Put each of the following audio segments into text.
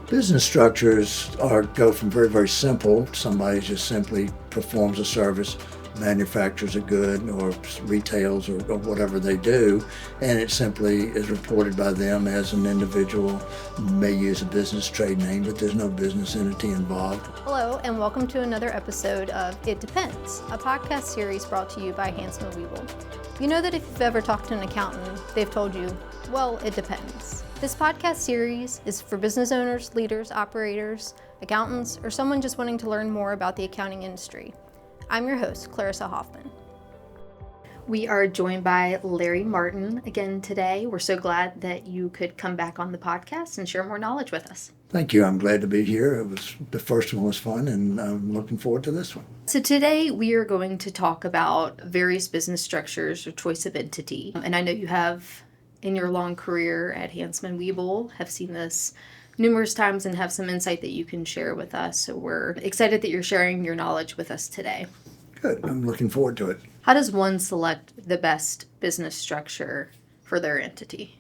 Business structures go from very, very simple. Somebody just simply performs a service, manufactures a good, or retails, or whatever they do, and it simply is reported by them as an individual. May use a business trade name, but there's no business entity involved. Hello, and welcome to another episode of It Depends, a podcast series brought to you by Hanson Weeble. You know that if you've ever talked to an accountant, they've told you, well, it depends. This podcast series is for business owners, leaders, operators, accountants, or someone just wanting to learn more about the accounting industry. I'm your host, Clarissa Hoffman. We are joined by Larry Martin again today. We're so glad that you could come back on the podcast and share more knowledge with us. Thank you. I'm glad to be here. The first one was fun, and I'm looking forward to this one. So today we are going to talk about various business structures or choice of entity. And I know you have, in your long career at Hanson Weeble, have seen this numerous times and have some insight that you can share with us. So we're excited that you're sharing your knowledge with us today. Good. I'm looking forward to it. How does one select the best business structure for their entity?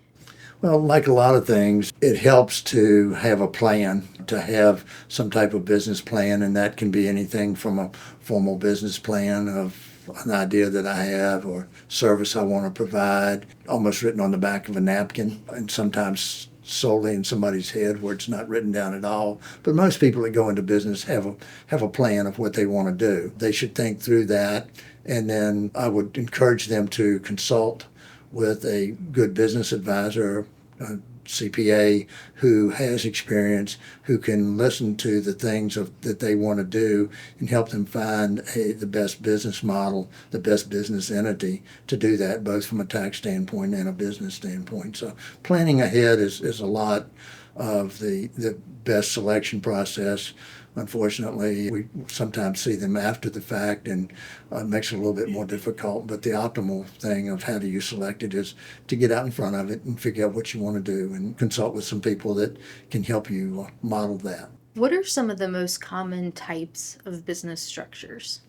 Well, like a lot of things, it helps to have a plan, to have some type of business plan, and that can be anything from a formal business plan of an idea that I have or service I want to provide, almost written on the back of a napkin, and sometimes solely in somebody's head where it's not written down at all. But most people that go into business have a plan of what they want to do. They should think through that, and then I would encourage them to consult with a good business advisor, a CPA who has experience, who can listen to the things that they want to do and help them find the best business model, the best business entity to do that, both from a tax standpoint and a business standpoint. So planning ahead is a lot of the best selection process. Unfortunately, we sometimes see them after the fact, and it makes it a little bit more difficult. But the optimal thing of how do you select it is to get out in front of it and figure out what you want to do and consult with some people that can help you model that. What are some of the most common types of business structures?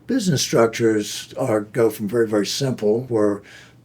Business structures go from very, very simple, where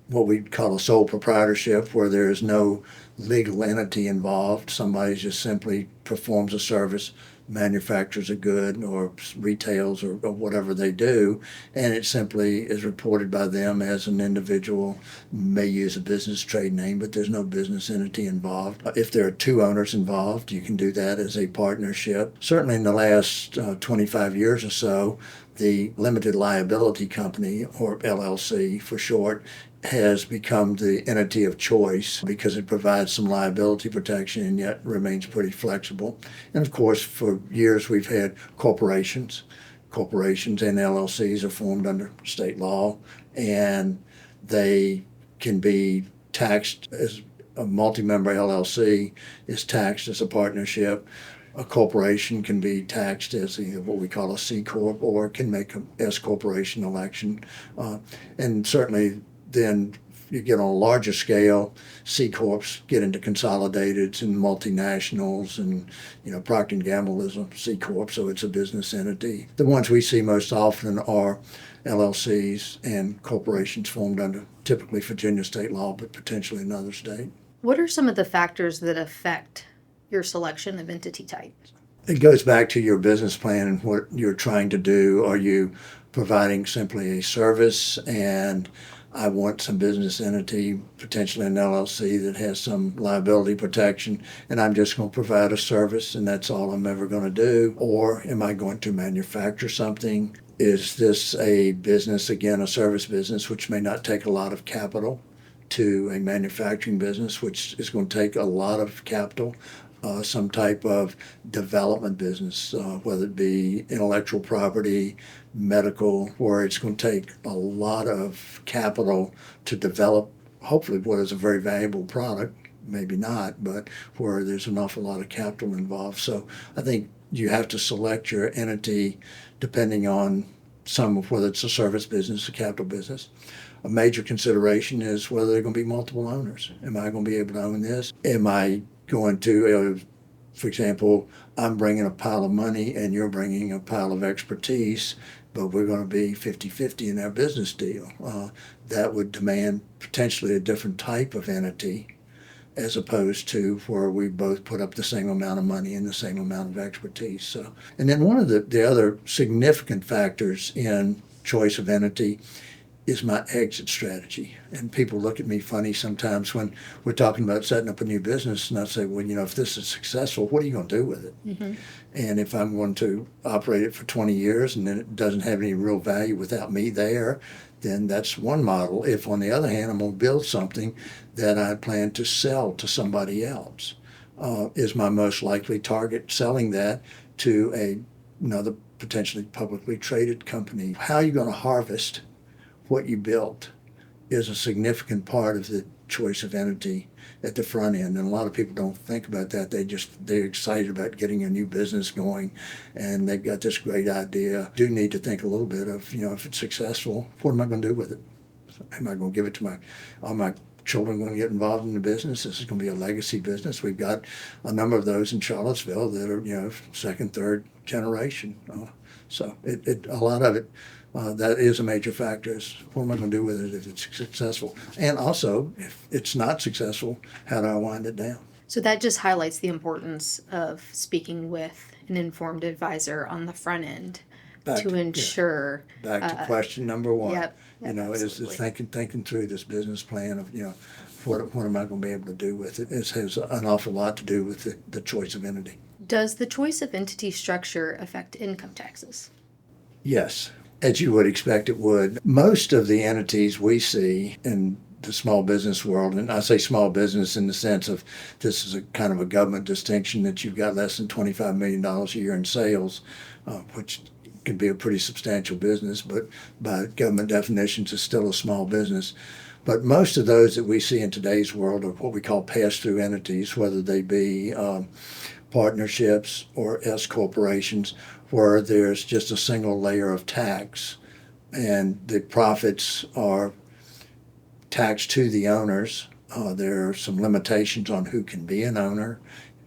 what we call a sole proprietorship, where there is no legal entity involved. Somebody just simply performs a service, manufactures a good, or retails, or whatever they do, and it simply is reported by them as an individual. May use a business trade name, but there's no business entity involved. If there are two owners involved, you can do that as a partnership. Certainly in the last 25 years or so, the limited liability company, or LLC for short, has become the entity of choice because it provides some liability protection and yet remains pretty flexible. And of course, for years we've had corporations. Corporations and LLCs are formed under state law, and they can be taxed as a multi-member LLC is taxed as a partnership. A corporation can be taxed as what we call a C Corp, or can make an S Corporation election. And certainly then you get on a larger scale, C Corps get into consolidateds and multinationals, and Procter & Gamble is a C Corp, so it's a business entity. The ones we see most often are LLCs and corporations formed under typically Virginia state law, but potentially another state. What are some of the factors that affect your selection of entity type? It goes back to your business plan and what you're trying to do. Are you providing simply a service, and I want some business entity, potentially an LLC that has some liability protection, and I'm just going to provide a service and that's all I'm ever going to do? Or am I going to manufacture something? Is this a business, again, a service business, which may not take a lot of capital, to a manufacturing business, which is going to take a lot of capital? Some type of development business, whether it be intellectual property, medical, where it's going to take a lot of capital to develop, hopefully, what is a very valuable product, maybe not, but where there's an awful lot of capital involved. So I think you have to select your entity depending on some of whether it's a service business, a capital business. A major consideration is whether there are going to be multiple owners. Am I going to be able to own this? Am I going to, for example, I'm bringing a pile of money and you're bringing a pile of expertise, but we're going to be 50-50 in our business deal. That would demand potentially a different type of entity as opposed to where we both put up the same amount of money and the same amount of expertise. So, and then one of the other significant factors in choice of entity is my exit strategy. And people look at me funny sometimes when we're talking about setting up a new business, and I say, well, if this is successful, what are you going to do with it? Mm-hmm. And if I'm going to operate it for 20 years and then it doesn't have any real value without me there, then that's one model. If, on the other hand, I'm going to build something that I plan to sell to somebody else, is my most likely target selling that to another potentially publicly traded company. How are you going to harvest what you built is a significant part of the choice of entity at the front end. And a lot of people don't think about that. They're excited about getting a new business going and they've got this great idea. Do need to think a little bit of, if it's successful, what am I going to do with it? Am I going to give it to all my children going to get involved in the business? This is going to be a legacy business. We've got a number of those in Charlottesville that are, second, third generation. So a lot of it, that is a major factor, is what am I going to do with it if it's successful? And also, if it's not successful, how do I wind it down? So that just highlights the importance of speaking with an informed advisor on the front end to ensure. Back to question number one. Yep, is thinking through this business plan of, what am I going to be able to do with it? It has an awful lot to do with the choice of entity. Does the choice of entity structure affect income taxes? Yes, as you would expect it would. Most of the entities we see in the small business world, and I say small business in the sense of this is a kind of a government distinction that you've got less than $25 million a year in sales, which can be a pretty substantial business, but by government definitions it's still a small business. But most of those that we see in today's world are what we call pass-through entities, whether they be partnerships or S corporations, where there's just a single layer of tax and the profits are taxed to the owners. There are some limitations on who can be an owner,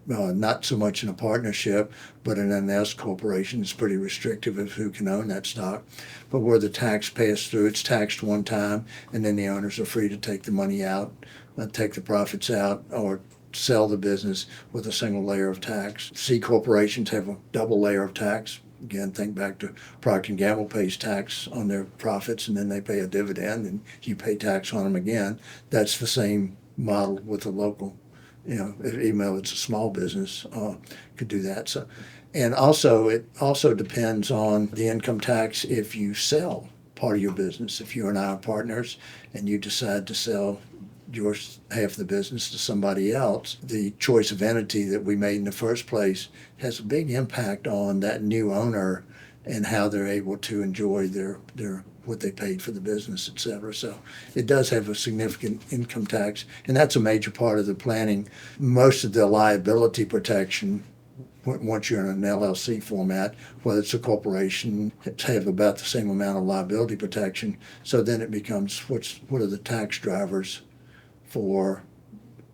not so much in a partnership, but in an S corporation it's pretty restrictive of who can own that stock. But where the tax passes through, it's taxed one time and then the owners are free to take the money out, take the profits out, or sell the business with a single layer of tax. C corporations have a double layer of tax. Again, think back to Procter & Gamble pays tax on their profits and then they pay a dividend and you pay tax on them again. That's the same model with a local, even though it's a small business, could do that. So, and also it also depends on the income tax if you sell part of your business. If you and I are partners and you decide to sell your half of the business to somebody else, the choice of entity that we made in the first place has a big impact on that new owner and how they're able to enjoy their what they paid for the business, et cetera. So it does have a significant income tax, and that's a major part of the planning. Most of the liability protection, once you're in an LLC format, whether it's a corporation, have about the same amount of liability protection. So then it becomes what are the tax drivers for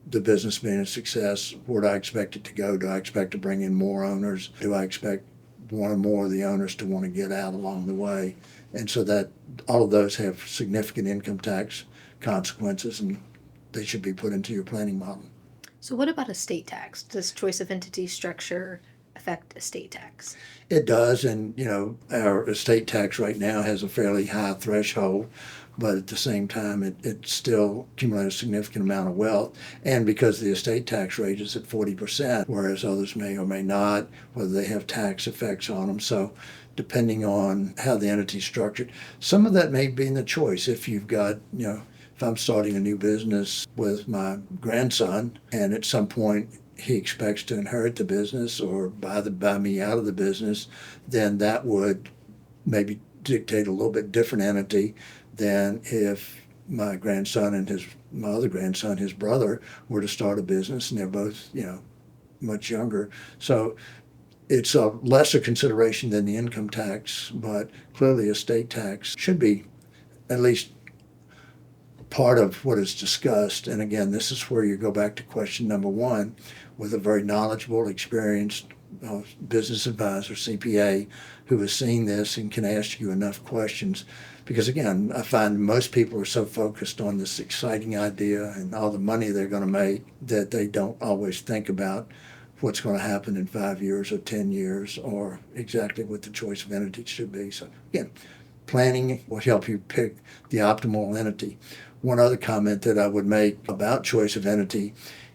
the business being a success? Where do I expect it to go? Do I expect to bring in more owners? Do I expect one or more of the owners to want to get out along the way? And so that all of those have significant income tax consequences, and they should be put into your planning model. So what about estate tax? Does choice of entity structure affect estate tax? It does, and our estate tax right now has a fairly high threshold, but at the same time it still accumulates a significant amount of wealth. And because the estate tax rate is at 40%, whereas others may or may not, whether they have tax effects on them. So depending on how the entity is structured, some of that may be in the choice. If you've got, if I'm starting a new business with my grandson and at some point he expects to inherit the business or buy me out of the business, then that would maybe dictate a little bit different entity than if my grandson and my other grandson, his brother, were to start a business and they're both, much younger. So it's a lesser consideration than the income tax, but clearly estate tax should be at least part of what is discussed. And again, this is where you go back to question number one with a very knowledgeable, experienced business advisor, CPA, who has seen this and can ask you enough questions. Because again, I find most people are so focused on this exciting idea and all the money they're going to make that they don't always think about what's going to happen in 5 years or 10 years or exactly what the choice of entity should be. So again, planning will help you pick the optimal entity. One other comment that I would make about choice of entity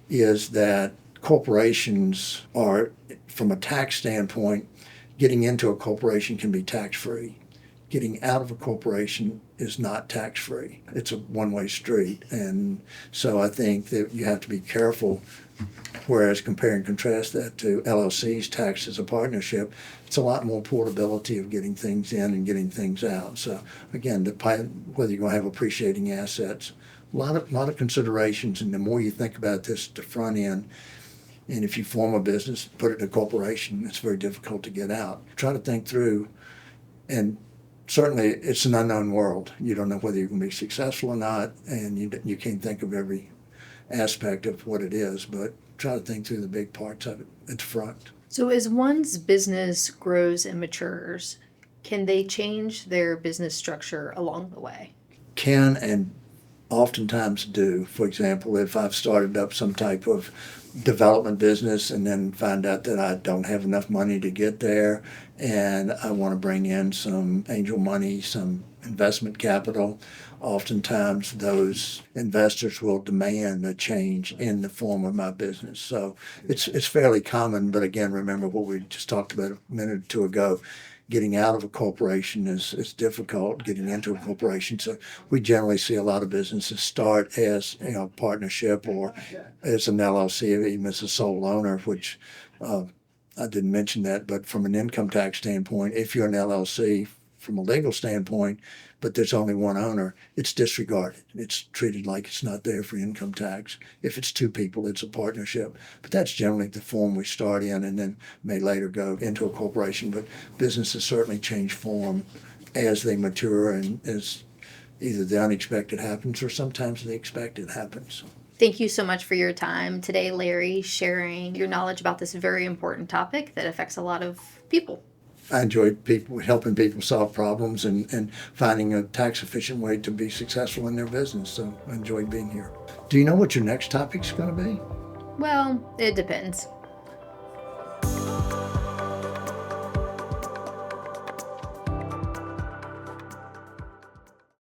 is that corporations are, from a tax standpoint, getting into a corporation can be tax-free. Getting out of a corporation is not tax-free. It's a one-way street. And so I think that you have to be careful, whereas compare and contrast that to LLCs taxed as a partnership, it's a lot more portability of getting things in and getting things out. So again, whether you're going to have appreciating assets, a lot of considerations, and the more you think about this at the front end, and if you form a business, put it in a corporation, it's very difficult to get out. Try to think through, and certainly it's an unknown world. You don't know whether you're going to be successful or not, and you can't think of every aspect of what it is, but try to think through the big parts of it at the front. So as one's business grows and matures, can they change their business structure along the way? Can and oftentimes do. For example, if I've started up some type of development business and then find out that I don't have enough money to get there and I want to bring in some angel money, some investment capital, oftentimes those investors will demand a change in the form of my business. So it's fairly common, but again, remember what we just talked about a minute or two ago. Getting out of a corporation is difficult. Getting into a corporation, so we generally see a lot of businesses start as partnership or as an LLC, even as a sole owner. Which I didn't mention that, but from an income tax standpoint, if you're an LLC, from a legal standpoint, but there's only one owner, it's disregarded. It's treated like it's not there for income tax. If it's two people, it's a partnership. But that's generally the form we start in and then may later go into a corporation. But businesses certainly change form as they mature and as either the unexpected happens or sometimes the expected happens. Thank you so much for your time today, Larry, sharing your knowledge about this very important topic that affects a lot of people. I enjoy helping people solve problems and finding a tax-efficient way to be successful in their business. So I enjoyed being here. Do you know what your next topic's going to be? Well, it depends.